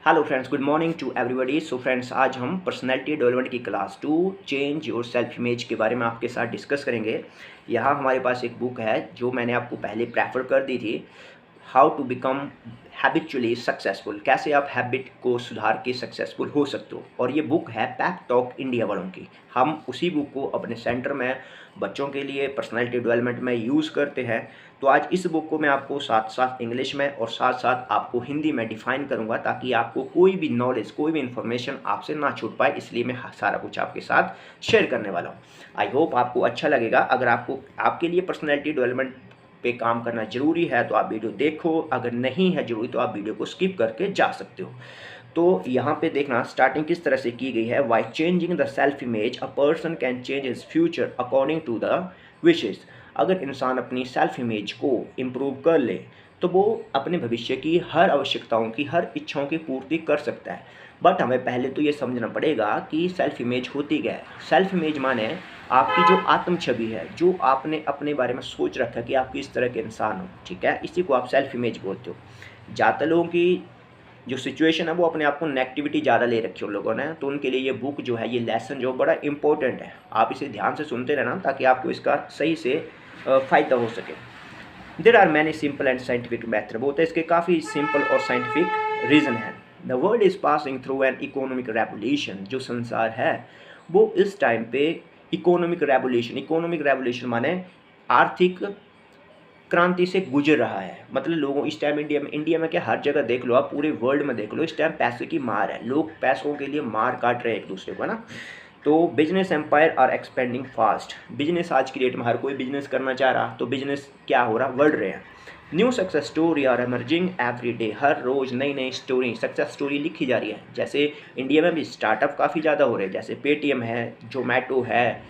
Hello friends, good morning to everybody. So friends, आज हम personality development की class 2 change your self image के बारे में आपके साथ डिस्कस करेंगे। यहाँ हमारे पास एक बुक है जो मैंने आपको पहले प्रेफर कर दी थी, how to become habitually successful, कैसे आप हैबिट को सुधार के सक्सेसफुल हो सकते हो। और ये बुक है पैप टॉक इंडिया वालों की। हम उसी बुक को अपने सेंटर में बच्चों के लिए पर्सनैलिटी डेवलपमेंट में यूज़ करते हैं। तो आज इस बुक को मैं आपको साथ साथ इंग्लिश में और साथ साथ आपको हिंदी में डिफ़ाइन करूंगा, ताकि आपको कोई भी नॉलेज, कोई भी इन्फॉर्मेशन आपसे ना छूट पाए। इसलिए मैं सारा कुछ आपके साथ शेयर करने वाला हूँ। आई होप आपको अच्छा लगेगा। अगर आपको आपके लिए पर्सनैलिटी डेवलपमेंट पे काम करना ज़रूरी है तो आप वीडियो देखो, अगर नहीं है ज़रूरी तो आप वीडियो को स्किप करके जा सकते हो। तो यहाँ पे देखना स्टार्टिंग किस तरह से की गई है। Why changing the self image a person can change his future according to the wishes. अगर इंसान अपनी सेल्फ इमेज को इम्प्रूव कर ले तो वो अपने भविष्य की हर आवश्यकताओं की, हर इच्छाओं की पूर्ति कर सकता है। बट हमें पहले तो ये समझना पड़ेगा कि सेल्फ इमेज होती क्या है। सेल्फ इमेज माने आपकी जो आत्म छवि है, जो आपने अपने बारे में सोच रखा है कि आप किस तरह के इंसान हो, ठीक है, इसी को आप सेल्फ इमेज बोलते हो। ज़्यादातर लोगों की जो सिचुएशन है वो अपने आप को नेगेटिविटी ज़्यादा ले रखी है उन लोगों ने, तो उनके लिए ये बुक जो है, ये लेसन जो बड़ा इंपॉर्टेंट है। आप इसे ध्यान से सुनते रहना ताकि आपको इसका सही से फ़ायदा हो सके। There are many simple and scientific method, बोलते हैं इसके काफ़ी सिंपल और साइंटिफिक रीज़न है। The world is passing through an economic revolution, जो संसार है वो इस टाइम पे इकोनॉमिक रेवोल्यूशन माने आर्थिक क्रांति से गुजर रहा है। मतलब लोगों इस टाइम इंडिया में क्या, हर जगह देख लो, आप पूरे वर्ल्ड में देख लो, इस टाइम पैसे की मार है। लोग पैसों के लिए मार काट रहे हैं एक दूसरे को, है ना। तो business empire are expanding fast. Business आज की डेट में हर कोई बिजनेस करना चाह रहा, तो बिजनेस क्या हो रहा, बढ़ रहे हैं। New success story are emerging every day. हर रोज़ नई नई स्टोरी, सक्सेस स्टोरी लिखी जा रही है। जैसे इंडिया में भी स्टार्टअप काफ़ी ज़्यादा हो रहे हैं, जैसे पेटीएम है, जोमेटो है,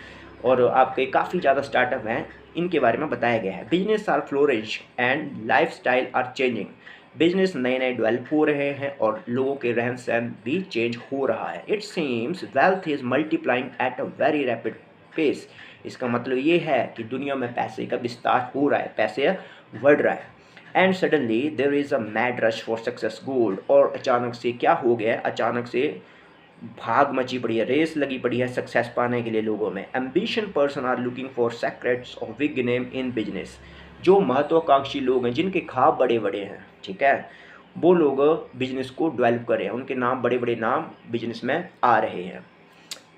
और आपके काफ़ी ज़्यादा स्टार्टअप हैं। इनके बारे में बताया गया है। Business are flourish and life style are changing. Business नए नए डेवलप हो रहे हैं और लोगों के रहन सहन भी चेंज हो रहा है। It seems wealth is multiplying at a very rapid pace. इसका मतलब ये है कि दुनिया में पैसे का विस्तार हो रहा है, पैसे बढ़ रहा है। And suddenly there is a mad rush for success gold. और अचानक से क्या हो गया, अचानक से भाग मची पड़ी है, रेस लगी पड़ी है सक्सेस पाने के लिए लोगों में। Ambition person are looking for secrets of big name in business. जो महत्वाकांक्षी लोग हैं, जिनके ख्वाब बड़े बड़े हैं, ठीक है, वो लोग बिजनेस को डेवलप कर रहे हैं, उनके नाम, बड़े बड़े नाम बिजनेस में आ रहे हैं।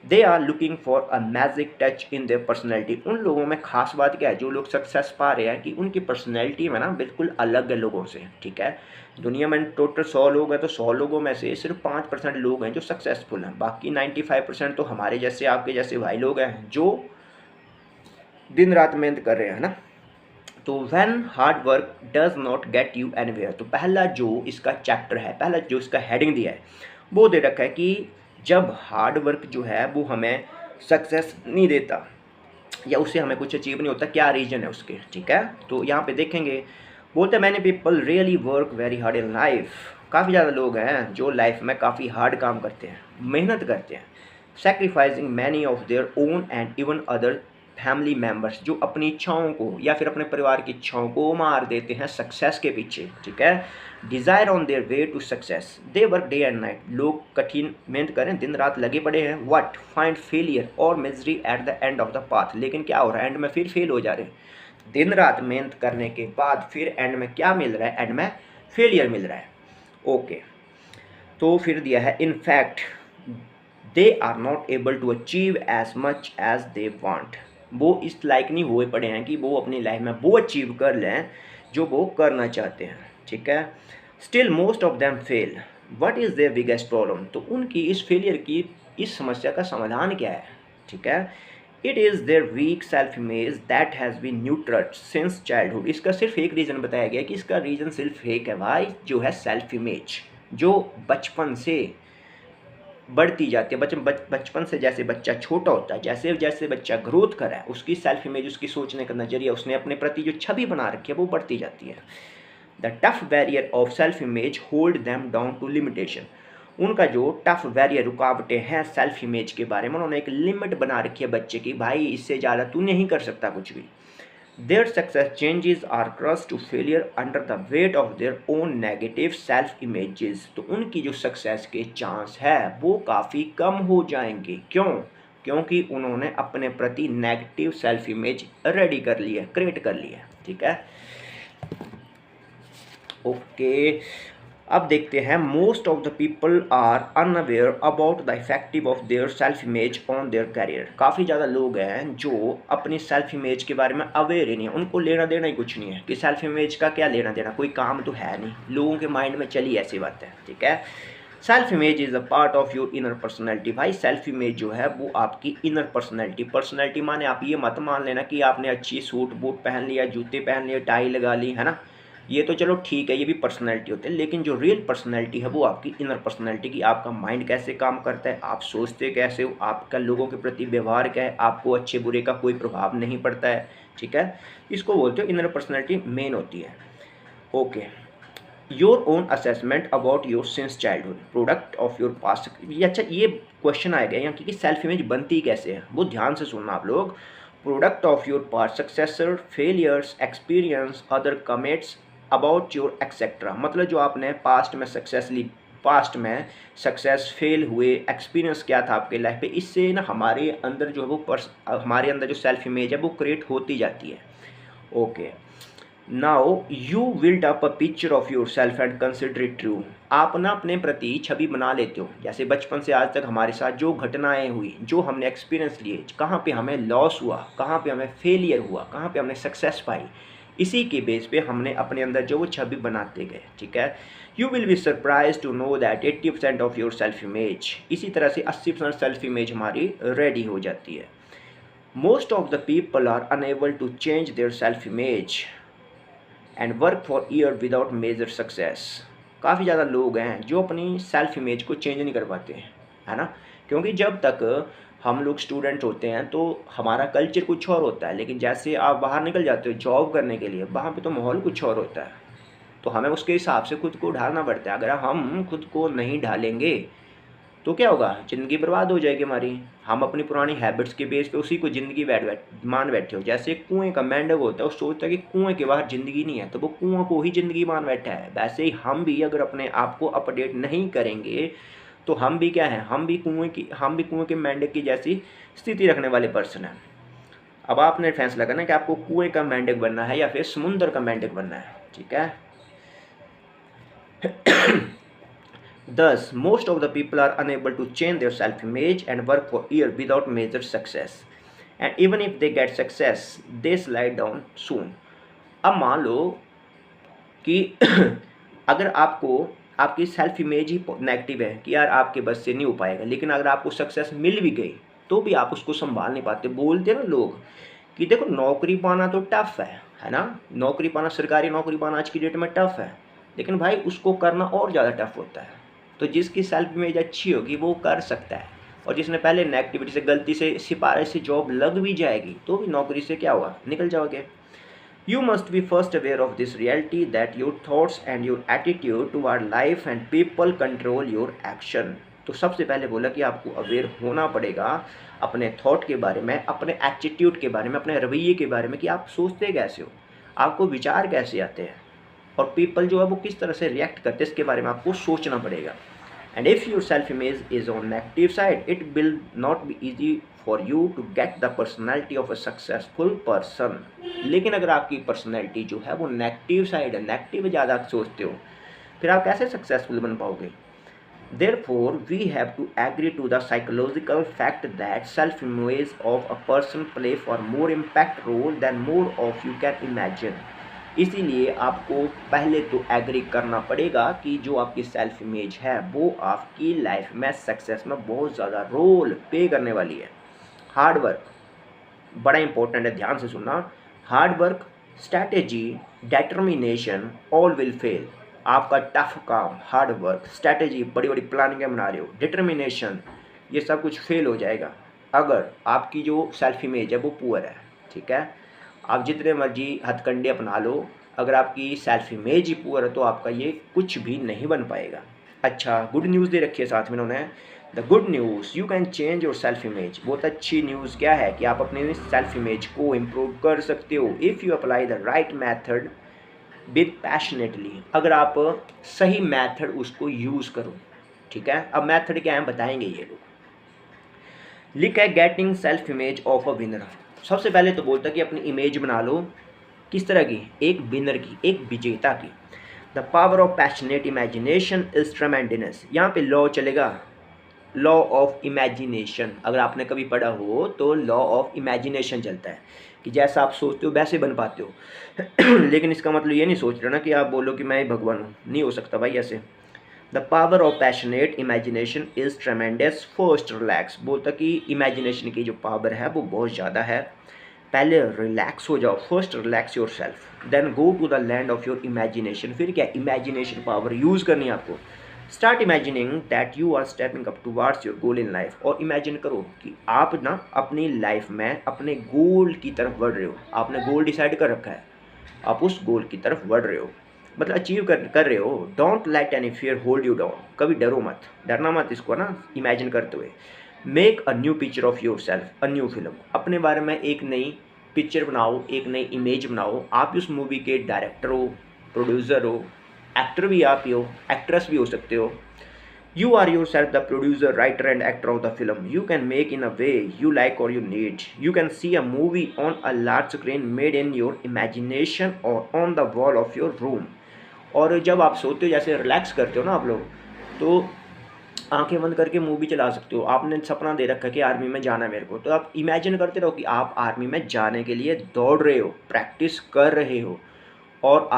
They are looking for a magic touch in their personality. उन लोगों में खास बात क्या है, जो लोग सक्सेस पा रहे हैं, कि उनकी पर्सनैलिटी में ना बिल्कुल अलग है लोगों से, ठीक है। दुनिया में टोटल 100 लोग हैं, तो 100 लोगों में से सिर्फ 5% लोग हैं जो सक्सेसफुल हैं। बाकी 95% तो हमारे जैसे, आपके जैसे भाई लोग हैं जो दिन रात मेहनत कर रहे हैं ना। तो when hard work does not get you anywhere, तो पहला जो इसका चैप्टर है, पहला जो इसका हेडिंग दिया है, वो दे रखा है कि जब हार्ड वर्क जो है वो हमें सक्सेस नहीं देता, या उससे हमें कुछ अचीव नहीं होता, क्या रीजन है उसके, ठीक है। तो यहाँ पे देखेंगे, बोलते हैं many people really work very hard in life. काफ़ी ज़्यादा लोग हैं जो लाइफ में काफ़ी हार्ड काम करते हैं, मेहनत करते हैं। Sacrificing many of their own and even other family members, जो अपनी इच्छाओं को या फिर अपने परिवार की इच्छाओं को मार देते हैं सक्सेस के पीछे, ठीक है। Desire on their way to success, they work day and night. लोग कठिन मेहनत करें, दिन रात लगे पड़े हैं। वट फाइंड फेलियर और misery at the end of the path, लेकिन क्या हो रहा है, एंड में फिर फेल हो जा रहे हैं। दिन रात मेहनत करने के बाद फिर एंड में क्या मिल रहा है, एंड में फेलियर मिल रहा है। ओके, तो फिर दिया है, in fact they are not able to achieve as much as they want. वो इस लायक नहीं हुए पड़े हैं कि वो अपनी लाइफ में वो अचीव कर लें जो वो करना चाहते हैं, ठीक है। Still most of them fail. What is their biggest problem, तो उनकी इस फेलियर की, इस समस्या का समाधान क्या है, ठीक है। It is their weak self image that has been nurtured since childhood. इसका सिर्फ एक रीज़न बताया गया कि इसका रीज़न सिर्फ एक है भाई, जो है सेल्फ इमेज, जो बचपन से बढ़ती जाती है। बचपन से जैसे बच्चा छोटा होता है, जैसे जैसे बच्चा ग्रोथ कर रहा है, उसकी सेल्फ इमेज, उसकी सोचने का नज़रिया, उसने अपने प्रति जो छवि बना रखी है वो बढ़ती जाती है। The tough barrier of self image hold them down to limitation. उनका जो टफ बैरियर, रुकावटें हैं सेल्फ इमेज के बारे में, उन्होंने एक लिमिट बना रखी है बच्चे की, भाई इससे ज़्यादा तू नहीं कर सकता कुछ भी। Their success changes are crust to failure under the weight of their own negative self images. तो उनकी जो सक्सेस के चांस है वो काफ़ी कम हो जाएंगे। क्यों? क्योंकि उन्होंने अपने प्रति नेगेटिव सेल्फ इमेज रेडी कर ली है, क्रिएट कर ली है। ठीक है, ओके। अब देखते हैं, most of the people are unaware about the effective of their self image on their career. काफ़ी ज़्यादा लोग हैं जो अपनी सेल्फ इमेज के बारे में अवेयर ही नहीं है, उनको लेना देना ही कुछ नहीं है कि सेल्फ इमेज का क्या लेना देना, कोई काम तो है नहीं, लोगों के माइंड में चली ऐसी बात है। ठीक है, self image is a part of your inner personality. भाई सेल्फ इमेज जो है वो आपकी इनर पर्सनैलिटी, पर्सनैलिटी माने आप ये मत मान लेना कि आपने अच्छी सूट बूट पहन लिया, जूते पहन लिए, टाई लगा ली, है ना, ये तो चलो ठीक है, ये भी पर्सनैलिटी होती है, लेकिन जो रियल पर्सनैलिटी है वो आपकी इनर पर्सनैलिटी की, आपका माइंड कैसे काम करता है, आप सोचते कैसे हो, आपका लोगों के प्रति व्यवहार क्या है, आपको अच्छे बुरे का कोई प्रभाव नहीं पड़ता है। ठीक है, इसको बोलते हो इनर पर्सनैलिटी मेन होती है। Okay, your own assessment about your sins childhood, product of your past. ये अच्छा, ये क्वेश्चन आएगा यहाँ की सेल्फ इमेज बनती कैसे है, वो ध्यान से सुनना आप लोग। Product of your past successor, failures, experience, other comments about your etcetera. मतलब जो आपने पास्ट में सक्सेस फेल हुए, एक्सपीरियंस क्या था आपके लाइफ पे, इससे ना हमारे अंदर जो है वो हमारे अंदर जो सेल्फ इमेज है वो क्रिएट होती जाती है। Okay, now you build up a picture of your self and consider it true. आप ना अपने प्रति छवि बना लेते हो, जैसे बचपन से आज तक हमारे साथ जो घटनाएं हुई, जो हमने एक्सपीरियंस लिए, कहाँ पे हमें लॉस हुआ, कहाँ पे हमें फेलियर हुआ, कहाँ पे हमने सक्सेस पाई, इसी के बेस पे हमने अपने अंदर जो वो छवि बनाते गए। ठीक है, you will be surprise to know that 80% of your self image, इसी तरह से 80% सेल्फ इमेज हमारी रेडी हो जाती है। Most of the people are unable to change their self image and work for year without major success. काफ़ी ज़्यादा लोग हैं जो अपनी सेल्फ इमेज को चेंज नहीं कर पाते हैं, है ना, क्योंकि जब तक हम लोग स्टूडेंट होते हैं तो हमारा कल्चर कुछ और होता है, लेकिन जैसे आप बाहर निकल जाते हो जॉब करने के लिए, वहाँ पे तो माहौल कुछ और होता है, तो हमें उसके हिसाब से खुद को ढालना पड़ता है। अगर हम खुद को नहीं ढालेंगे तो क्या होगा, ज़िंदगी बर्बाद हो जाएगी हमारी। हम अपनी पुरानी हैबिट्स के बेस पे उसी को ज़िंदगी मान बैठे हो। जैसे कुएं का मेंढक होता है, वो सोचता है कि कुएं के बाहर ज़िंदगी नहीं है, तो वो कुआं को ही ज़िंदगी मान बैठा है। वैसे ही हम भी अगर अपने आप को अपडेट नहीं करेंगे तो हम भी क्या है, हम भी कुएं के मेंढक की जैसी स्थिति रखने वाले पर्सन हैं। अब आपने फैसला करना कि आपको कुएं का मेंढक बनना है या फिर समुद्र का मेंढक बनना है। ठीक है, Thus, most of the people are unable to change their self-image and work for years without major success. And even if they get success, they slide down soon. अब मान लो कि अगर आपको आपकी सेल्फ इमेज ही नेगेटिव है कि यार आपके बस से नहीं हो पाएगा, लेकिन अगर आपको सक्सेस मिल भी गई तो भी आप उसको संभाल नहीं पाते। बोलते हैं ना लोग कि देखो नौकरी पाना तो टफ है ना, नौकरी पाना, सरकारी नौकरी पाना आज की डेट में टफ है, लेकिन भाई उसको करना और ज़्यादा टफ होता है। तो जिसकी सेल्फ इमेज अच्छी होगी वो कर सकता है, और जिसने पहले नेगेटिविटी से गलती से सिपाही से जॉब लग भी जाएगी तो भी नौकरी से क्या हुआ, निकल जाओगे। You must be first aware of this reality that your thoughts and your attitude toward life and people control your action. तो सबसे पहले बोला कि आपको अवेयर होना पड़ेगा अपने थॉट के बारे में, अपने एटीट्यूड के बारे में, अपने रवैये के बारे में कि आप सोचते कैसे हो, आपको विचार कैसे आते हैं, और पीपल जो है वो किस तरह से रिएक्ट करते हैं, इसके बारे में आपको सोचना पड़ेगा। And if your self-image is on negative side, it will not be easy for you to get the personality of a successful person. लेकिन अगर आपकी पर्सनैलिटी जो है वो नेगेटिव साइड है, नेगेटिव ज़्यादा सोचते हो, फिर आप कैसे सक्सेसफुल बन पाओगे। Therefore, we have to agree to the psychological fact that self-image of a person play for more impact role than more of you can imagine. इसीलिए आपको पहले तो एग्री करना पड़ेगा कि जो आपकी सेल्फ इमेज है वो आपकी लाइफ में सक्सेस में बहुत ज़्यादा रोल प्ले करने वाली है। हार्ड वर्क बड़ा इंपॉर्टेंट है, ध्यान से सुनना। Hard work, strategy, determination all will fail. आपका टफ काम, हार्ड वर्क, स्ट्रैटेजी, बड़ी बड़ी प्लानिंग बना रहे हो, डिटर्मिनेशन, ये सब कुछ फेल हो जाएगा अगर आपकी जो सेल्फ इमेज है वो पुअर है। ठीक है, आप जितने मर्जी हथकंडे अपना लो, अगर आपकी सेल्फ इमेज ही पुअर है तो आपका ये कुछ भी नहीं बन पाएगा। अच्छा, गुड न्यूज़ दे रखी है साथ में उन्होंने, the good news you can change your self image. बहुत अच्छी न्यूज़ क्या है कि आप अपने सेल्फ इमेज को इम्प्रूव कर सकते हो if you apply the right method with passionately. अगर आप सही मैथड उसको यूज़ करो, ठीक है। अब मैथड क्या है बताएंगे ये लोग। लिख है getting self image of a winner. सबसे पहले तो बोलता कि अपनी इमेज बना लो किस तरह की, एक विनर की, एक विजेता की। The power of passionate imagination is ट्रेमेंडस। यहाँ पे लॉ चलेगा, लॉ ऑफ इमेजिनेशन। अगर आपने कभी पढ़ा हो तो लॉ ऑफ इमेजिनेशन चलता है कि जैसा आप सोचते हो वैसे बन पाते हो लेकिन इसका मतलब ये नहीं सोच रहे ना कि आप बोलो कि मैं भगवान हूँ, नहीं हो सकता भाई ऐसे। The power of passionate imagination is ट्रेमेंडस। First relax. बोलता कि इमेजिनेशन की जो पावर है वो बहुत ज़्यादा है। पहले रिलैक्स हो जाओ, first relax your self, then go to the land of your imagination. फिर क्या, इमेजिनेशन पावर यूज़ करनी है आपको। Start imagining that you are stepping up towards your goal in life. और इमेजिन करो कि आप ना अपनी लाइफ में अपने गोल की तरफ बढ़ रहे हो। आपने गोल डिसाइड कर रखा है, आप उस गोल की तरफ बढ़ रहे हो, मतलब अचीव कर रहे हो। Don't let any fear hold you down. कभी डरो मत, डरना मत इसको ना इमेजिन करते हुए। Make a new picture of your self, a new film. अपने बारे में एक नई पिक्चर बनाओ, एक नई इमेज बनाओ। आप उस मूवी के डायरेक्टर हो, प्रोड्यूसर हो, एक्टर भी आप ही हो, एक्ट्रेस भी हो सकते हो। You are yourself the producer, writer and actor of the film. You can make in a way you like or you need. You can see a movie on a large screen made in your imagination or on the wall of your room. और जब आप सोते हो, जैसे relax करते हो ना आप लोग, तो आंखें बंद करके मूवी चला सकते हो। आपने सपना दे रखा है कि आर्मी में जाना है मेरे को, तो आप इमेजिन करते रहो कि आप आर्मी में जाने के लिए दौड़ रहे हो, प्रैक्टिस कर रहे हो और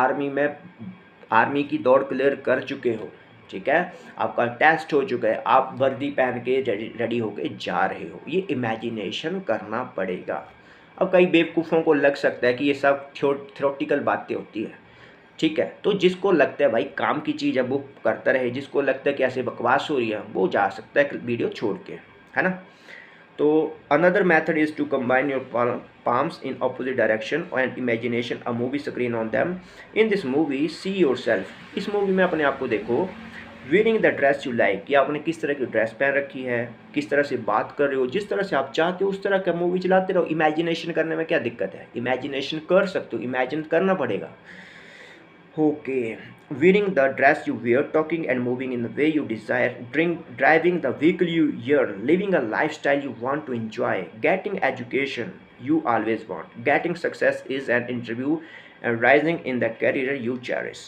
आर्मी की दौड़ क्लियर कर चुके हो, ठीक है। आपका टेस्ट हो चुका है, आप वर्दी पहन के रेडी होके जा रहे हो। ये इमेजिनेशन करना पड़ेगा। अब कई बेवकूफ़ों को लग सकता है कि ये सब थ्योरेटिकल बातें होती है, ठीक है। तो जिसको लगता है भाई काम की चीज़ है वो करता रहे, जिसको लगता है कि ऐसे बकवास हो रही है वो जा सकता है वीडियो छोड़ के, है ना। तो another method is to combine your palms in opposite direction and imagination a movie screen on them. In this movie see yourself. इस मूवी में अपने आप को देखो wearing the dress you like, कि आपने किस तरह की ड्रेस पहन रखी है, किस तरह से बात कर रहे हो, जिस तरह से आप चाहते हो उस तरह का मूवी चलाते रहो। इमेजिनेशन करने में क्या दिक्कत है, इमेजिनेशन कर सकते हो, इमेजिन करना पड़ेगा। Okay, wearing the dress you wear, talking and moving in the way you desire, driving the vehicle you yearn, living a lifestyle you want to enjoy, getting education you always want, getting success is an interview, and rising in the career you cherish.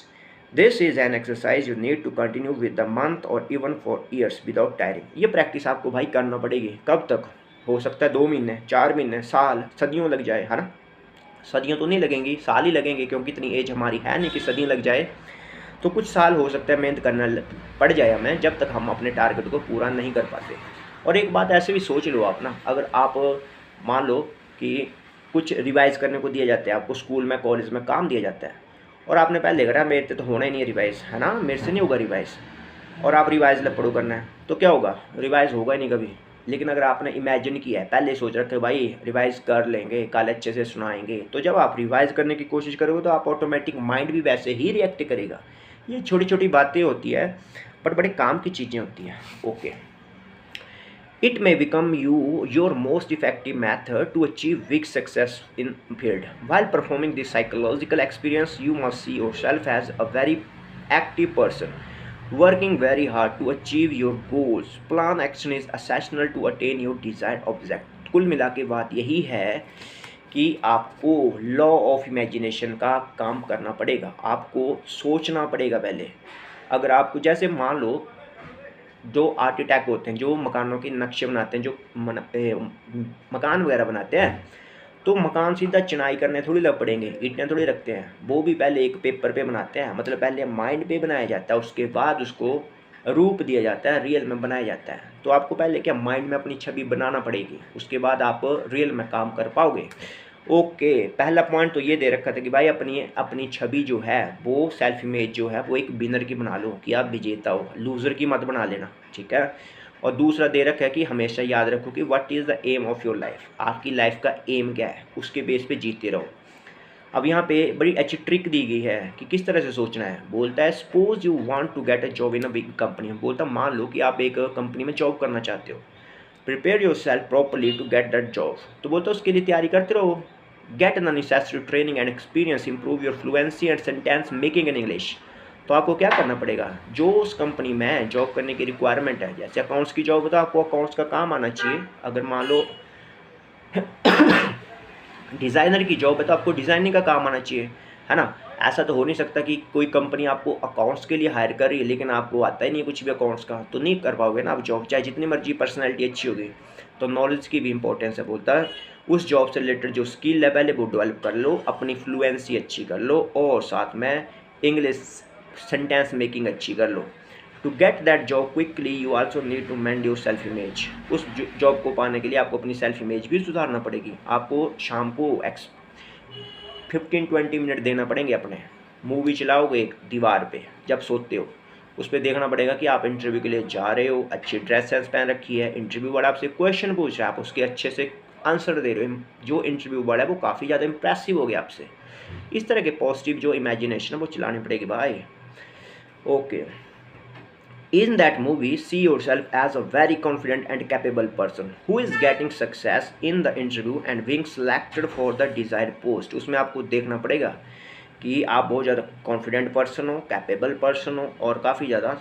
This is an exercise you need to continue with the month or even for years without tiring. ये practice आपको भाई करना पड़ेगी। कब तक हो सकता है, 2 महीने, 4 महीने, साल, सदियों लग जाए, है ना। सदियों तो नहीं लगेंगी, साल ही लगेंगे, क्योंकि इतनी एज हमारी है नहीं कि सदियाँ लग जाए। तो कुछ साल हो सकता है मेहनत करना पड़ जाए हमें, जब तक हम अपने टारगेट को पूरा नहीं कर पाते। और एक बात ऐसे भी सोच लो आप ना, अगर आप मान लो कि कुछ रिवाइज़ करने को दिया जाता है आपको, स्कूल में कॉलेज में काम दिया जाता है, और आपने पहले करा मेरे से तो होना ही नहीं है रिवाइज़, है ना, मेरे से नहीं होगा रिवाइज़, और आप रिवाइज़ लपड़ो करना है, तो क्या होगा, रिवाइज़ होगा ही नहीं कभी। लेकिन अगर आपने इमेजिन किया है, पहले सोच रखे भाई रिवाइज़ कर लेंगे, कल अच्छे से सुनाएंगे, तो जब आप रिवाइज़ करने की कोशिश करोगे तो आप ऑटोमेटिक माइंड भी वैसे ही रिएक्ट करेगा। ये छोटी छोटी बातें होती है बट बड़े काम की चीज़ें होती हैं। Okay, it may become your most effective method to achieve big success in field. While performing this psychological experience you must see your self as a very active person working very hard to achieve your goals. Plan action is essential to attain your desired object. कुल मिला के बात यही है कि आपको law of imagination का काम करना पड़ेगा, आपको सोचना पड़ेगा पहले। अगर आपको, जैसे मान लो जो आर्किटेक्ट होते हैं, जो मकानों के नक्शे बनाते हैं, जो मकान वगैरह बनाते हैं, तो मकान सीधा चिनाई करने थोड़ी लग पड़ेंगे, ईंटें थोड़ी रखते हैं, वो भी पहले एक पेपर पे बनाते हैं, मतलब पहले माइंड पे बनाया जाता है, उसके बाद उसको रूप दिया जाता है, रियल में बनाया जाता है। तो आपको पहले क्या, माइंड में अपनी छवि बनाना पड़ेगी, उसके बाद आप रियल में काम कर पाओगे। ओके, पहला पॉइंट तो ये दे रखा था कि भाई अपनी छवि जो है वो सेल्फ इमेज जो है वो एक विनर की बना लो, कि आप विजेता हो, लूज़र की मत बना लेना, ठीक है। और दूसरा दे रखा है कि हमेशा याद रखो कि what is the aim of your life, आपकी लाइफ का एम क्या है, उसके बेस पे जीते रहो। अब यहाँ पे बड़ी अच्छी ट्रिक दी गई है कि किस तरह से सोचना है। बोलता है suppose you want to get a job in a big company. बोलता मान लो कि आप एक कंपनी में जॉब करना चाहते हो। Prepare yourself properly to get that job. तो बोलता है उसके लिए तैयारी करते रहो। Get the necessary training and experience, improve your fluency and sentence making in English. तो आपको क्या करना पड़ेगा, जो उस कंपनी में जॉब करने की रिक्वायरमेंट है, जैसे अकाउंट्स की जॉब होता है आपको अकाउंट्स का काम आना चाहिए। अगर मान लो डिज़ाइनर की जॉब है तो आपको डिज़ाइनिंग का काम आना चाहिए, है ना। ऐसा तो हो नहीं सकता कि कोई कंपनी आपको अकाउंट्स के लिए हायर कर रही है लेकिन आपको आता ही नहीं कुछ भी अकाउंट्स का, तो नहीं कर पाओगे ना आप जॉब, चाहे जितनी मर्जी पर्सनैलिटी अच्छी होगी। तो नॉलेज की भी इंपॉर्टेंस है। बोलता है उस जॉब से रिलेटेड जो स्किल लेवल है वो डेवलप कर लो, अपनी फ्लुएंसी अच्छी कर लो और साथ में इंग्लिश सेंटेंस मेकिंग अच्छी कर लो। To get that job quickly you also need to mend your self image. उस जॉब को पाने के लिए आपको अपनी सेल्फ इमेज भी सुधारना पड़ेगी। आपको शाम को 15-20 मिनट देना पड़ेंगे अपने। मूवी चलाओगे एक दीवार पे जब सोते हो, उस पर देखना पड़ेगा कि आप इंटरव्यू के लिए जा रहे हो, अच्छी ड्रेस सेंस पहन रखी है, इंटरव्यू वाला आपसे क्वेश्चन पूछ रहा है, आप उसके अच्छे से आंसर दे रहे हो, जो इंटरव्यू वाला है वो काफ़ी ज़्यादा इंप्रेसिव हो गया आपसे। इस तरह के पॉजिटिव जो इमेजिनेशन है वो चलानी पड़ेगी भाई। Okay, in that movie see yourself as a very confident and capable person who is getting success in the interview and being selected for the desired post। उसमें आपको देखना पड़ेगा कि आप बहुत ज़्यादा कॉन्फिडेंट पर्सन हो, कैपेबल पर्सन हो और काफ़ी ज़्यादा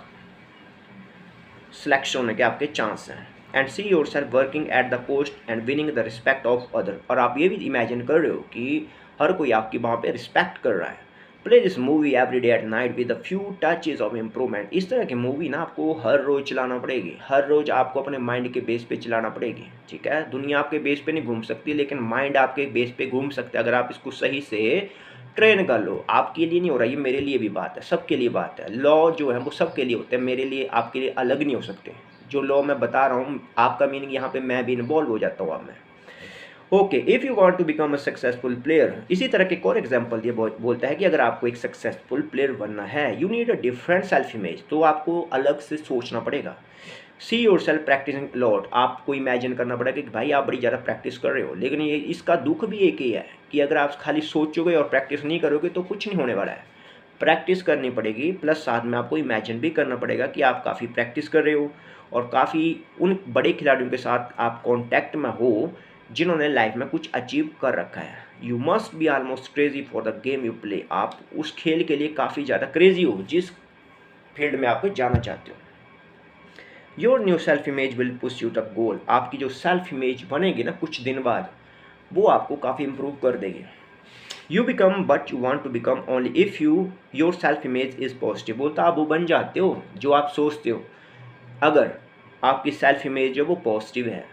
सिलेक्शन होने के आपके चांस हैं। And see your self working at the post and winning the respect of other. और आप ये भी इमेजिन कर रहे हो कि हर कोई आपकी वहाँ पे रिस्पेक्ट कर रहा है। Play this movie every day at night with a few touches of improvement. इस तरह की मूवी ना आपको हर रोज़ चलाना पड़ेगी, हर रोज़ आपको अपने माइंड के बेस पे चलाना पड़ेगी, ठीक है। दुनिया आपके बेस पे नहीं घूम सकती लेकिन माइंड आपके बेस पे घूम सकता है अगर आप इसको सही से ट्रेन कर लो। आपके लिए नहीं हो रहा, ये मेरे लिए भी बात है, सबके लिए बात है। लॉ जो है वो सबके लिए होते हैं, मेरे लिए आपके लिए अलग नहीं हो सकते। जो लॉ मैं बता रहा हूँ आपका मीनिंग यहाँ पे मैं भी इन्वॉल्व हो जाता हूँ अब मैं। Okay, if you want to become a successful player. इसी तरह के एक और एग्जांपल ये बोलता है कि अगर आपको एक सक्सेसफुल प्लेयर बनना है you need a different self image. तो आपको अलग से सोचना पड़ेगा। See your self practicing lot. आपको इमेजिन करना पड़ेगा कि भाई आप बड़ी ज़्यादा प्रैक्टिस कर रहे हो, लेकिन ये इसका दुख भी एक ही है कि अगर आप खाली सोचोगे और प्रैक्टिस नहीं करोगे तो कुछ नहीं होने वाला है। प्रैक्टिस करनी पड़ेगी प्लस साथ में आपको इमेजिन भी करना पड़ेगा कि आप काफ़ी प्रैक्टिस कर रहे हो और काफ़ी उन बड़े खिलाड़ियों के साथ आप कॉन्टैक्ट में हो जिन्होंने लाइफ में कुछ अचीव कर रखा है। You must be almost crazy for the game you play. आप उस खेल के लिए काफ़ी ज़्यादा क्रेजी हो जिस फील्ड में आप जाना चाहते हो। Your new self image will push you the goal. आपकी जो सेल्फ इमेज बनेगी ना कुछ दिन बाद वो आपको काफ़ी इंप्रूव कर देगी। You become but you want to become only if your self image is positive. बोलता आप वो बन जाते हो जो आप सोचते हो अगर आपकी सेल्फ इमेज जो वो पॉजिटिव है।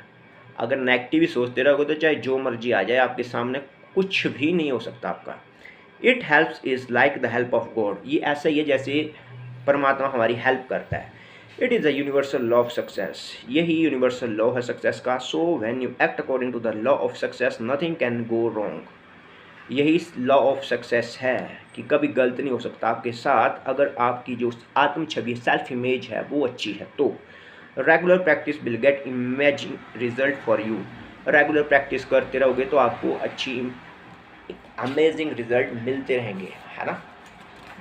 अगर नेगेटिव ही सोचते रहोगे तो चाहे जो मर्जी आ जाए आपके सामने कुछ भी नहीं हो सकता आपका। It helps is like the help of God. ये ऐसा ही है जैसे परमात्मा हमारी हेल्प करता है। It is a universal law of success. यही यूनिवर्सल लॉ है सक्सेस का। So when you act according to the law of success nothing can go wrong. यही लॉ ऑफ सक्सेस है कि कभी गलत नहीं हो सकता आपके साथ अगर आपकी जो आत्म छवि सेल्फ इमेज है वो अच्छी है तो। Regular practice will get imaging result for you. Regular practice करते रहोगे तो आपको अच्छी अमेजिंग रिजल्ट मिलते रहेंगे, है ना।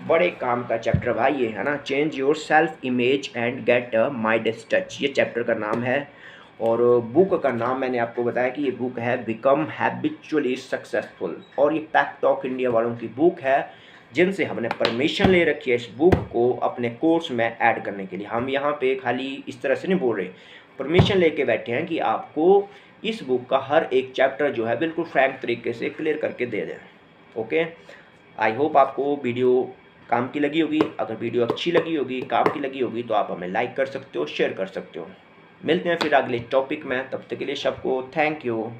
बड़े काम का चैप्टर भाई ये, है ना। Change your self image and get a Midas touch, ये चैप्टर का नाम है। और बुक का नाम मैंने आपको बताया कि ये बुक है बिकम हैबिचुअली सक्सेसफुल। और ये पैक टॉक इंडिया वालों की बुक है जिनसे हमने परमिशन ले रखी है इस बुक को अपने कोर्स में ऐड करने के लिए। हम यहाँ पे खाली इस तरह से नहीं बोल रहे, परमिशन लेके बैठे हैं कि आपको इस बुक का हर एक चैप्टर जो है बिल्कुल फ्रैंक तरीके से क्लियर करके दे दें। ओके, आई होप आपको वीडियो काम की लगी होगी। अगर वीडियो अच्छी लगी होगी, काम की लगी होगी तो आप हमें लाइक कर सकते हो, शेयर कर सकते हो। मिलते हैं फिर अगले टॉपिक में, तब तक के लिए सबको थैंक यू।